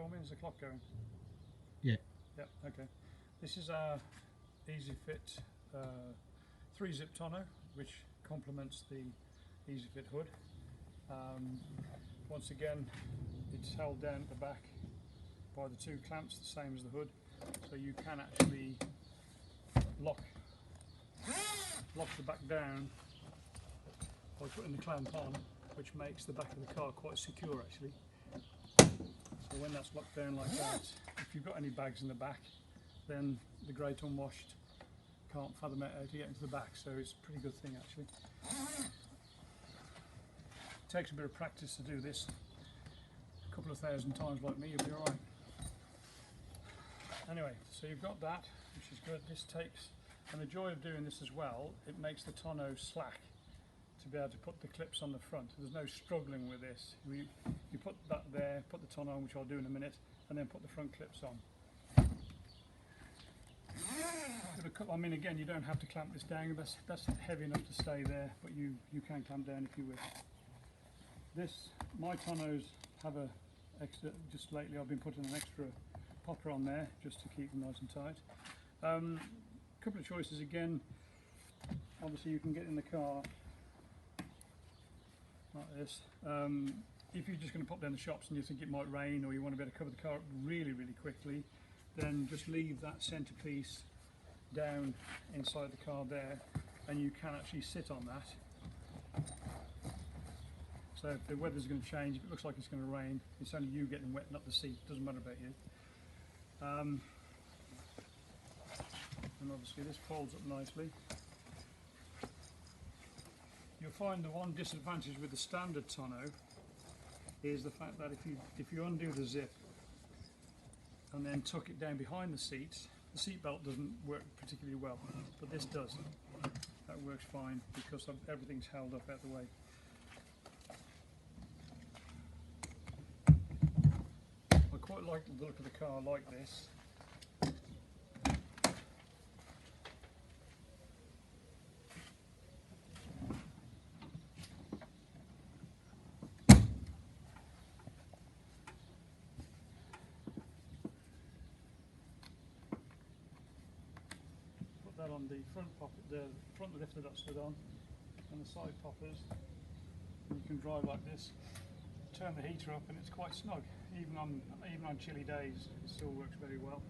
for me? Is the clock going? Yeah. Yep, okay. This is our Easy-fit 3-zip tonneau, which complements the Easy-fit hood. Once again, it's held down at the back by the two clamps, the same as the hood, so you can actually lock the back down by putting the clamp on, which makes the back of the car quite secure actually. So when that's locked down like that, if you've got any bags in the back, then the great unwashed can't fathom out how to get into the back, so it's a pretty good thing actually. It takes a bit of practice to do this. A couple of thousand times like me, you'll be alright. Anyway, so you've got that, which is good. This takes, and the joy of doing this as well, it makes the tonneau slack to be able to put the clips on the front. There's no struggling with this. You put that there, put the tonneau on, which I'll do in a minute, and then put the front clips on. I mean, again, you don't have to clamp this down. That's heavy enough to stay there, but you can clamp down if you wish. My tonneaus have a extra. Just lately, I've been putting an extra popper on there just to keep them nice and tight. Couple of choices again. Obviously, you can get in the car like this. If you're just going to pop down the shops and you think it might rain, or you want to be able to cover the car up really quickly, then just leave that centerpiece down inside the car there, and you can actually sit on that. So if the weather's going to change, if it looks like it's going to rain, it's only you getting wet, not the seat. It doesn't matter about you. And obviously this folds up nicely. You'll find the one disadvantage with the standard tonneau is the fact that if you undo the zip and then tuck it down behind the seat belt doesn't work particularly well, but this does. That works fine because everything's held up out the way. I quite like the look of the car like this. On the front poppet, the front lifter that stood on, and the side poppers. You can drive like this, turn the heater up, and it's quite snug. Even on chilly days, it still works very well.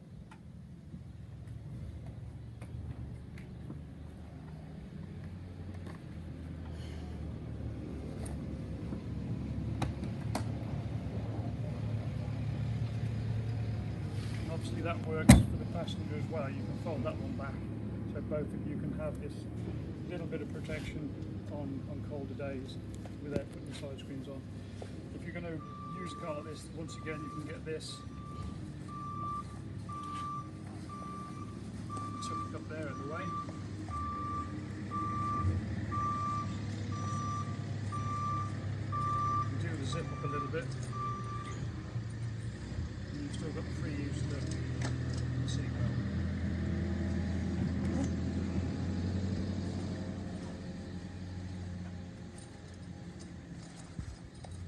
And obviously that works for the passenger as well. You can fold that one back, so both of you can have this little bit of protection on colder days without putting the side screens on. If you're going to use a car like this, once again you can get this, tuck it up there at the way. You do the zip up a little bit, and you've still got the free use of the seat belt.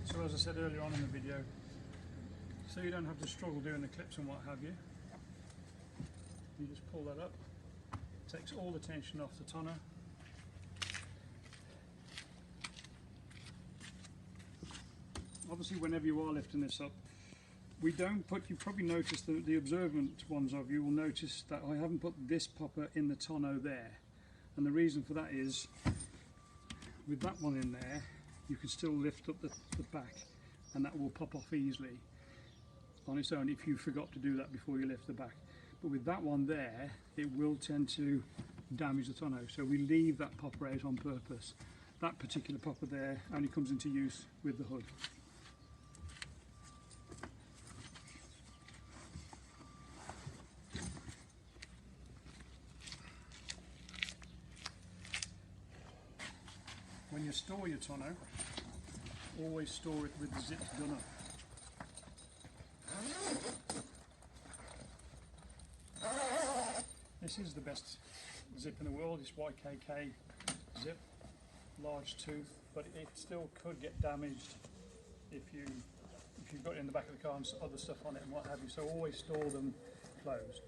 So as I said earlier on in the video, so you don't have to struggle doing the clips and what have you, you just pull that up, takes all the tension off the tonneau. Obviously whenever you are lifting this up, we don't put, you probably noticed, the observant ones of you will notice that I haven't put this popper in the tonneau there, and the reason for that is, with that one in there, you can still lift up the back, and that will pop off easily on its own if you forgot to do that before you lift the back. But with that one there, it will tend to damage the tonneau, so we leave that popper out on purpose. That particular popper there only comes into use with the hood. When you store your tonneau, always store it with the zip done up. This is the best zip in the world. It's YKK zip, large tooth, but it still could get damaged if you you've got it in the back of the car and other stuff on it and what have you, so always store them closed.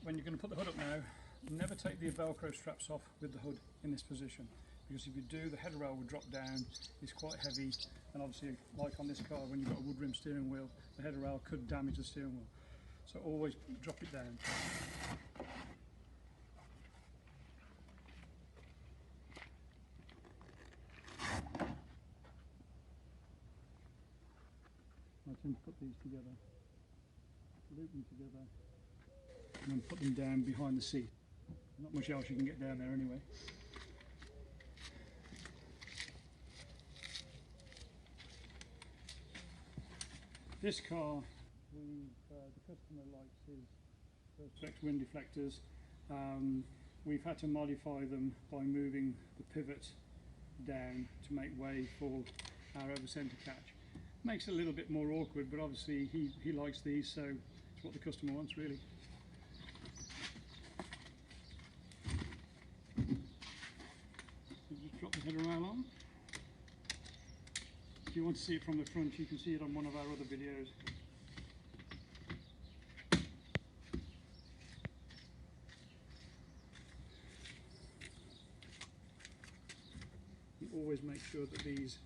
When you're going to put the hood up now, never take the Velcro straps off with the hood in this position, because if you do, the header rail will drop down. It's quite heavy, and obviously, like on this car, when you've got a wood rim steering wheel, the header rail could damage the steering wheel. So always drop it down. I tend to put these together, loop them together, and then put them down behind the seat. Not much else you can get down there anyway. This car, the customer likes his Perspex wind deflectors. We've had to modify them by moving the pivot down to make way for our over centre catch. Makes it a little bit more awkward, but obviously he likes these, so it's what the customer wants really. So just drop the header rail on. If you want to see it from the front, you can see it on one of our other videos. You always make sure that these